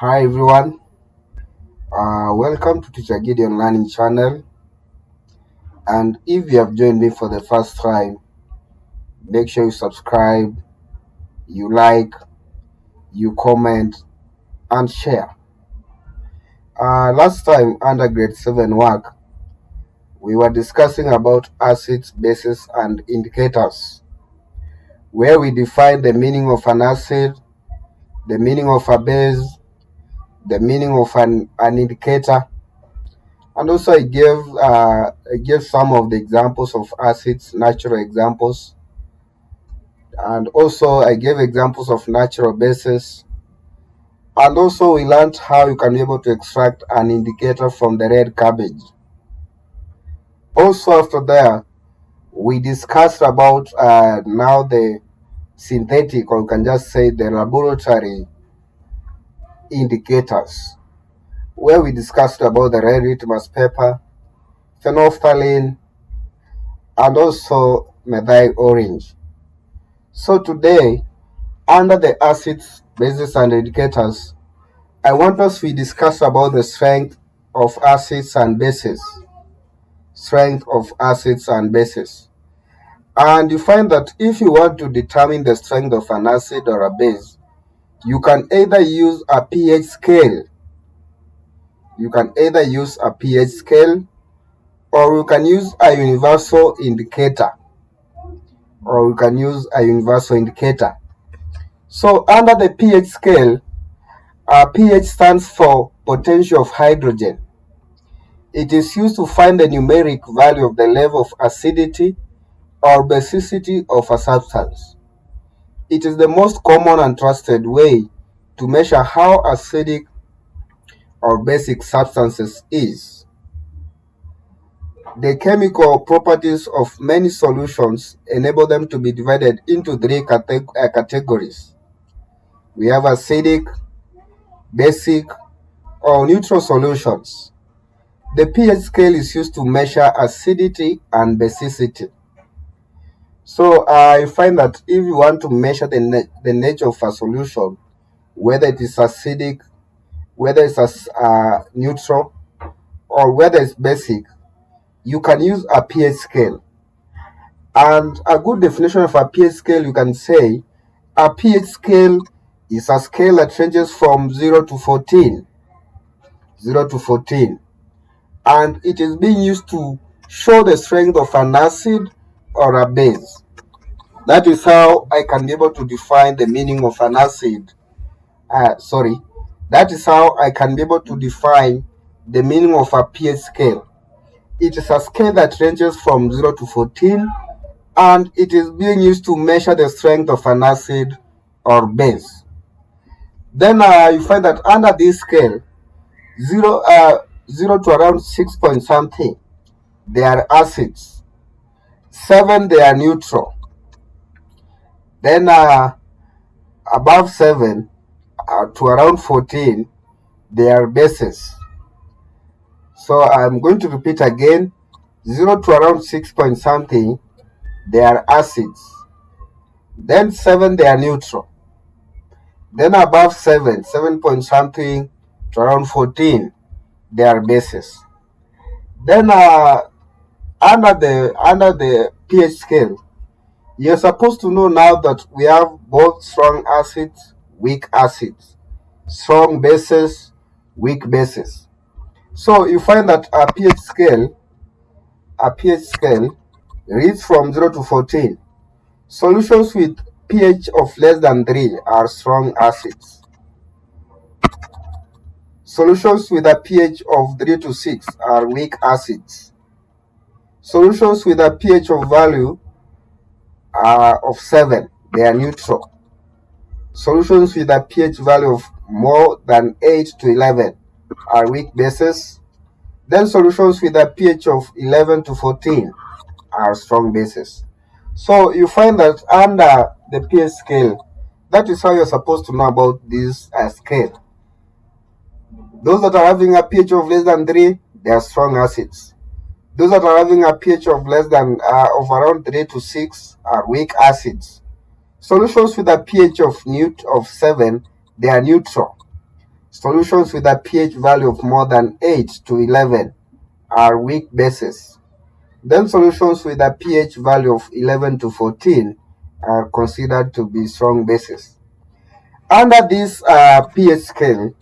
Hi everyone, welcome to Teacher Gideon Learning Channel. And if you have joined me for the first time, make sure you subscribe, you like, you comment, and share. Last time under grade 7 work, we were discussing about acids, bases, and indicators, where we defined the meaning of an acid, the meaning of a base, the meaning of an indicator, and also I gave some of the examples of acids, natural examples, and also I gave examples of natural bases, and also we learned how you can be able to extract an indicator from the red cabbage. Also after that, we discussed about now the synthetic, or you can just say the laboratory indicators, where we discussed about the red litmus paper, phenolphthalein, and also methyl orange. So today, under the acids, bases, and indicators, I want us to discuss about the strength of acids and bases. Strength of acids and bases. And you find that if you want to determine the strength of an acid or a base, you can either use a pH scale. You can either use a pH scale, or you can use a universal indicator. So under the pH scale, pH stands for potential of hydrogen. It is used to find the numeric value of the level of acidity or basicity of a substance. It is the most common and trusted way to measure how acidic or basic substances is. The chemical properties of many solutions enable them to be divided into three categories. We have acidic, basic, or neutral solutions. The pH scale is used to measure acidity and basicity. So I find that if you want to measure the nature of a solution, whether it is acidic, whether it's neutral, or whether it's basic, you can use a pH scale. And a good definition of a pH scale, you can say a pH scale is a scale that ranges from 0 to 14. 0 to 14. And it is being used to show the strength of an acid or a base. That is how I can be able to define the meaning of an acid. That is how I can be able to define the meaning of a pH scale. It is a scale that ranges from 0 to 14, and it is being used to measure the strength of an acid or base. Then you find that under this scale, 0 to around 6 point something, they are acids. 7, they are neutral. Then above 7 to around 14, they are bases. So I'm going to repeat again. 0 to around 6 point something, they are acids. Then 7, they are neutral. Then above 7 point something to around 14, they are bases. Then under the pH scale, you're supposed to know now that we have both strong acids, weak acids, strong bases, weak bases. So you find that a pH scale reads from 0 to 14. Solutions with pH of less than 3 are strong acids. Solutions with a pH of 3 to 6 are weak acids. Solutions with a pH of value of 7, they are neutral. Solutions with a pH value of more than 8 to 11 are weak bases. Then solutions with a pH of 11 to 14 are strong bases. So you find that under the pH scale, that is how you're supposed to know about this scale. Those that are having a pH of less than 3, they are strong acids. Those that are having a pH of less than of around 3 to 6 are weak acids. Solutions with a pH of 7, they are neutral. Solutions with a pH value of more than 8 to 11 are weak bases. Then solutions with a pH value of 11 to 14 are considered to be strong bases. Under this pH scale,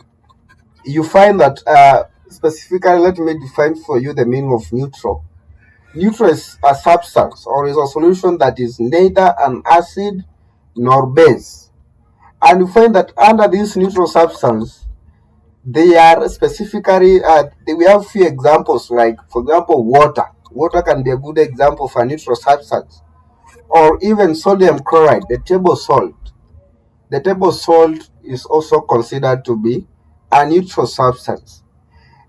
you find that specifically, let me define for you the meaning of neutral. Neutral is a substance or is a solution that is neither an acid nor base. And you find that under this neutral substance, they are specifically, we have few examples, like, for example, water. Water can be a good example of a neutral substance. Or even sodium chloride, the table salt. The table salt is also considered to be a neutral substance.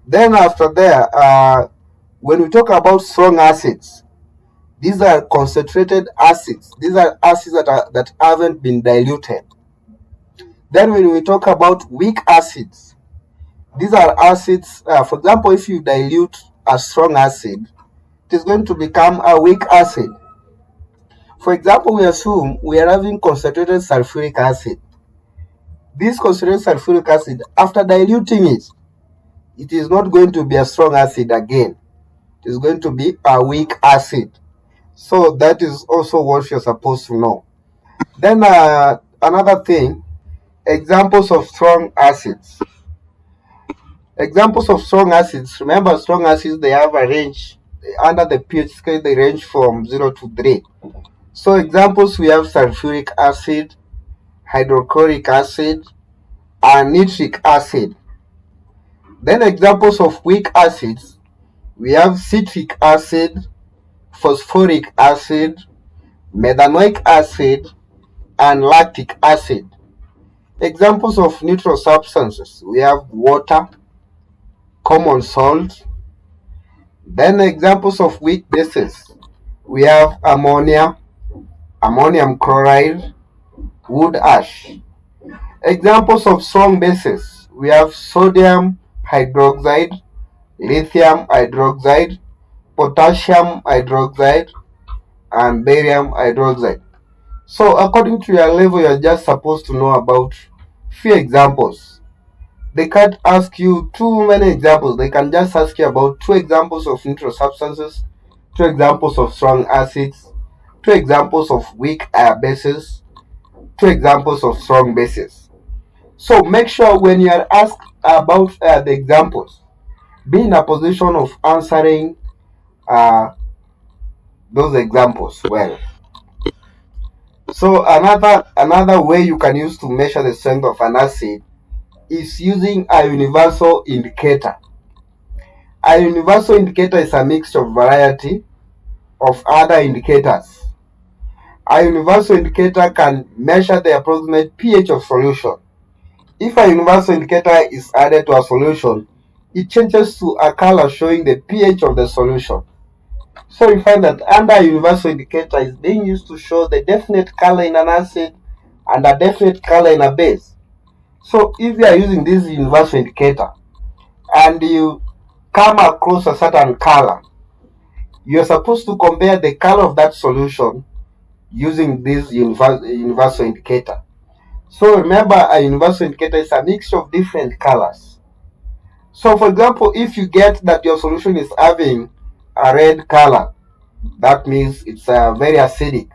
Then after there, when we talk about strong acids, these are concentrated acids. These are acids that haven't been diluted. Then when we talk about weak acids, these are acids, for example, if you dilute a strong acid, it is going to become a weak acid. For example, we assume we are having concentrated sulfuric acid. This concentrated sulfuric acid, after diluting it, it is not going to be a strong acid again. It is going to be a weak acid. So that is also what you're supposed to know. Then another thing, examples of strong acids. Examples of strong acids. Remember, strong acids, they have a range. Under the pH scale, they range from 0 to 3. So examples, we have sulfuric acid, hydrochloric acid, and nitric acid. Then examples of weak acids, we have citric acid, phosphoric acid, methanoic acid, and lactic acid. Examples of neutral substances, we have water, common salt. Then examples of weak bases, we have ammonia, ammonium chloride, wood ash. Examples of strong bases, we have sodium hydroxide, lithium hydroxide, potassium hydroxide, and barium hydroxide. So according to your level, you're just supposed to know about few examples. They can't ask you too many examples. They can just ask you about 2 examples of neutral substances, 2 examples of strong acids, 2 examples of weak bases, 2 examples of strong bases. So make sure when you are asked about the examples, be in a position of answering those examples well. So another way you can use to measure the strength of an acid is using a universal indicator. A universal indicator is a mixture of variety of other indicators. A universal indicator can measure the approximate pH of solution. If a universal indicator is added to a solution, it changes to a color showing the pH of the solution. So you find that under a universal indicator is being used to show the definite color in an acid and a definite color in a base. So if you are using this universal indicator and you come across a certain color, you are supposed to compare the color of that solution using this universal indicator. So remember, a universal indicator is a mixture of different colors. So for example, if you get that your solution is having a red color, that means it's very acidic.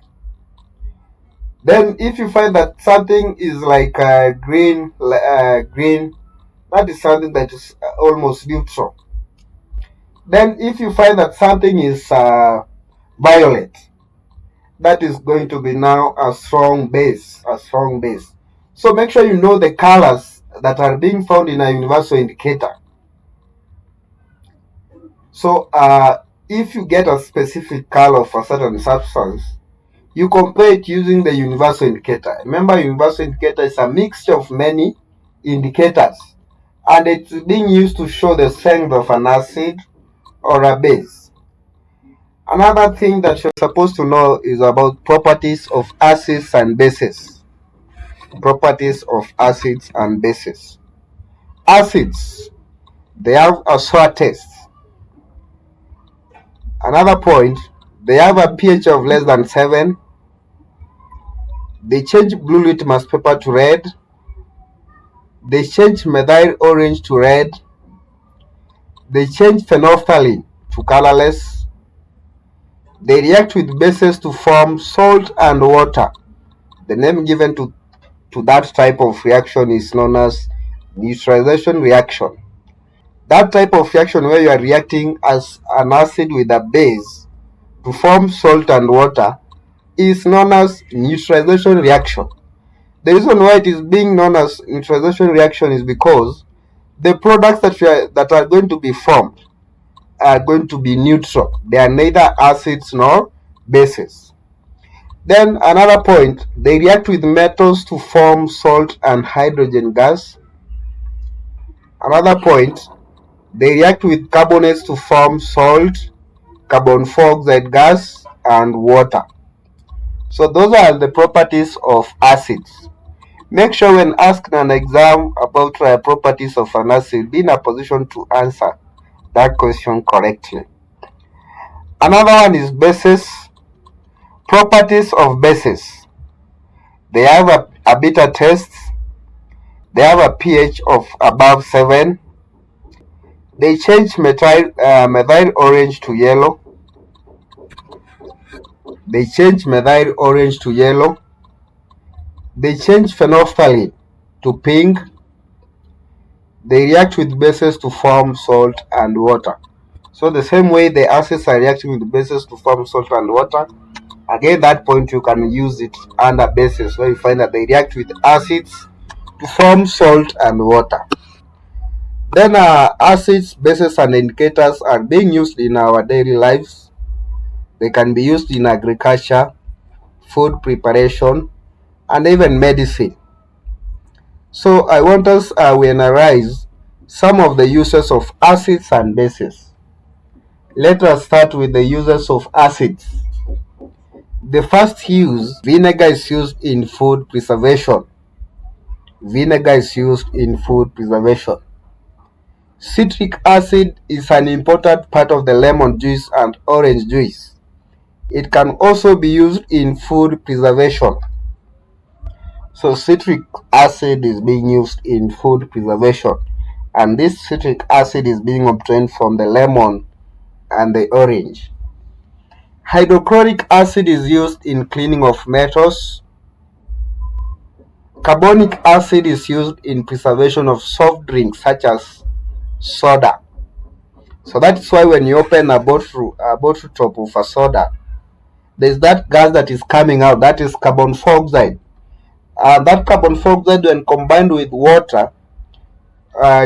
Then if you find that something is like green, that is something that is almost neutral. Then if you find that something is violet, that is going to be now a strong base. So make sure you know the colors that are being found in a universal indicator. So if you get a specific color for a certain substance, you compare it using the universal indicator. Remember, universal indicator is a mixture of many indicators, and it's being used to show the strength of an acid or a base. Another thing that you're supposed to know is about properties of acids and bases. Properties of acids and bases. Acids, they have a sour taste. Another point, they have a pH of less than 7. They change blue litmus paper to red. They change methyl orange to red. They change phenolphthalein to colorless. They react with bases to form salt and water. The name given to that type of reaction is known as neutralization reaction. That type of reaction where you are reacting as an acid with a base to form salt and water is known as neutralization reaction. The reason why it is being known as neutralization reaction is because the products that are going to be formed are going to be neutral. They are neither acids nor bases. Then another point, they react with metals to form salt and hydrogen gas. Another point, they react with carbonates to form salt, carbon dioxide gas, and water. So those are the properties of acids. Make sure when asked in an exam about properties of an acid, be in a position to answer that question correctly. Another one is bases. Properties of bases. They have a bitter taste. They have a pH of above 7. They change methyl orange to yellow. They change methyl orange to yellow. They change phenolphthalein to pink. They react with bases to form salt and water. So the same way the acids are reacting with bases to form salt and water, again that point you can use it under bases where you find that they react with acids to form salt and water. Then acids, bases, and indicators are being used in our daily lives. They can be used in agriculture, food preparation, and even medicine. So I want us to analyze some of the uses of acids and bases. Let us start with the uses of acids. The first use, vinegar is used in food preservation. Vinegar is used in food preservation. Citric acid is an important part of the lemon juice and orange juice. It can also be used in food preservation. So citric acid is being used in food preservation, and this citric acid is being obtained from the lemon and the orange. Hydrochloric acid is used in cleaning of metals. Carbonic acid is used in preservation of soft drinks such as soda. So that's why when you open a bottle top of a soda, there's that gas that is coming out, that is carbon dioxide. That carbon dioxide, when combined with water,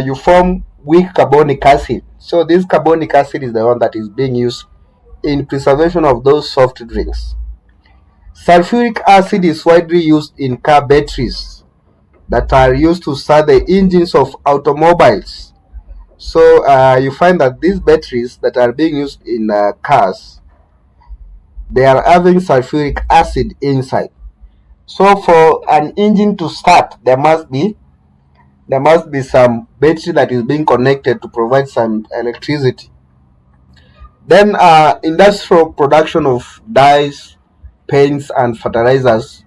you form weak carbonic acid. So this carbonic acid is the one that is being used in preservation of those soft drinks. Sulfuric acid is widely used in car batteries that are used to start the engines of automobiles. So you find that these batteries that are being used in cars, they are having sulfuric acid inside. So for an engine to start, there must be some battery that is being connected to provide some electricity. Then industrial production of dyes, paints, and fertilizers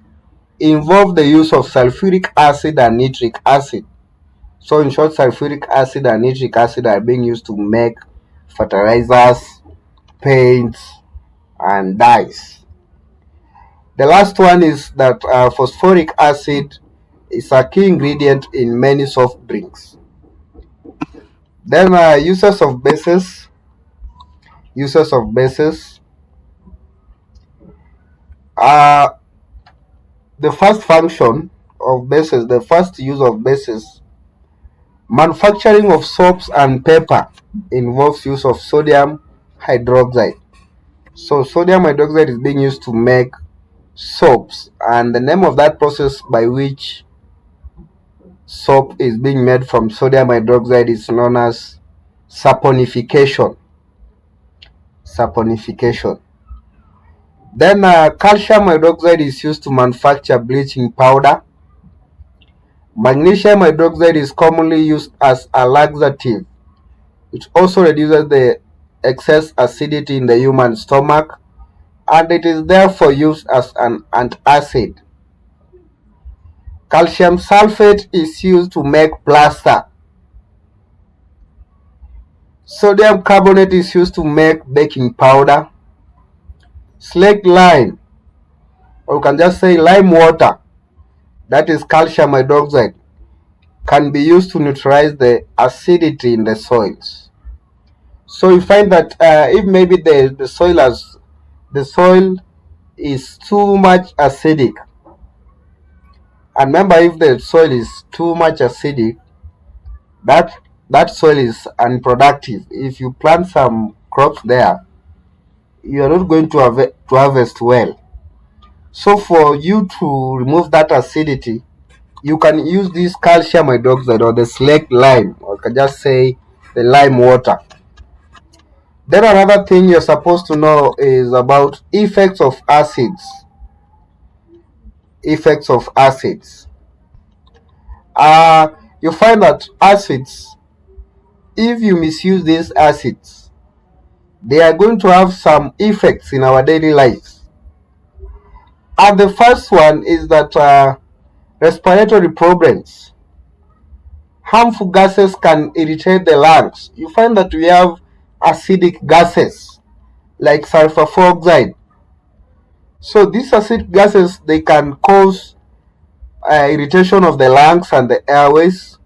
involve the use of sulfuric acid and nitric acid. So in short, sulfuric acid and nitric acid are being used to make fertilizers, paints, and dyes. The last one is that phosphoric acid is a key ingredient in many soft drinks. Then uses of bases. Uses of bases. The first function of bases, the first use of bases, manufacturing of soaps and paper involves use of sodium hydroxide. So sodium hydroxide is being used to make soaps, and the name of that process by which soap is being made from sodium hydroxide is known as saponification. Saponification. Then calcium hydroxide is used to manufacture bleaching powder. Magnesium hydroxide is commonly used as a laxative. It also reduces the excess acidity in the human stomach, and it is therefore used as an antacid. Calcium sulfate is used to make plaster. Sodium carbonate is used to make baking powder. Slaked lime, or you can just say lime water, that is calcium hydroxide, can be used to neutralize the acidity in the soils. So you find that if maybe the soil is too much acidic, and remember, if the soil is too much acidic, that soil is unproductive. If you plant some crops there, you are not going to harvest well. So for you to remove that acidity, you can use this calcium hydroxide or the slaked lime, or you can just say the lime water. Then another thing you're supposed to know is about effects of acids. Effects of acids. You find that acids, if you misuse these acids, they are going to have some effects in our daily lives. And the first one is that respiratory problems. Harmful gases can irritate the lungs. You find that we have acidic gases like sulfur dioxide. So these acidic gases, they can cause irritation of the lungs and the airways,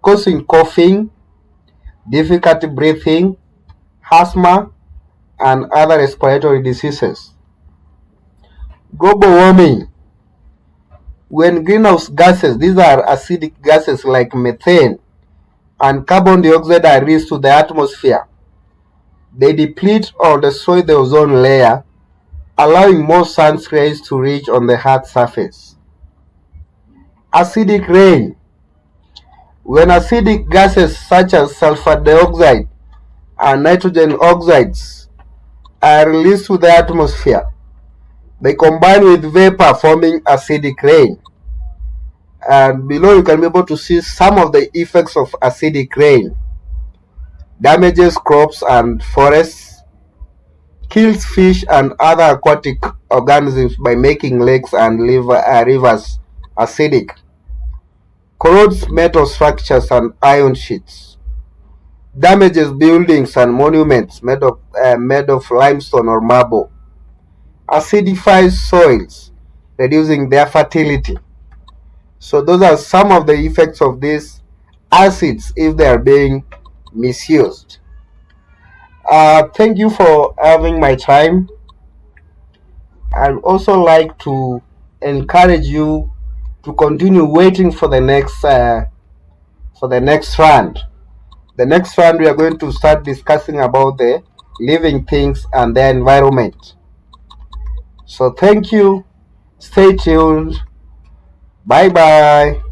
causing coughing, difficulty breathing, asthma, and other respiratory diseases. Global warming. When greenhouse gases, these are acidic gases like methane and carbon dioxide, are released to the atmosphere, they deplete or destroy the ozone layer, allowing more sun's rays to reach on the Earth's surface. Acidic rain. When acidic gases such as sulfur dioxide and nitrogen oxides are released to the atmosphere, they combine with vapor, forming acidic rain. And below you can be able to see some of the effects of acidic rain. Damages crops and forests, kills fish and other aquatic organisms by making lakes and rivers acidic, corrodes metal structures and iron sheets, damages buildings and monuments made of limestone or marble, acidifies soils, reducing their fertility. So those are some of the effects of these acids if they are being misused. Thank you for having my time. I'd also like to encourage you to continue waiting for the next strand. The next strand, we are going to start discussing about the living things and their environment. So thank you. Stay tuned. Bye bye.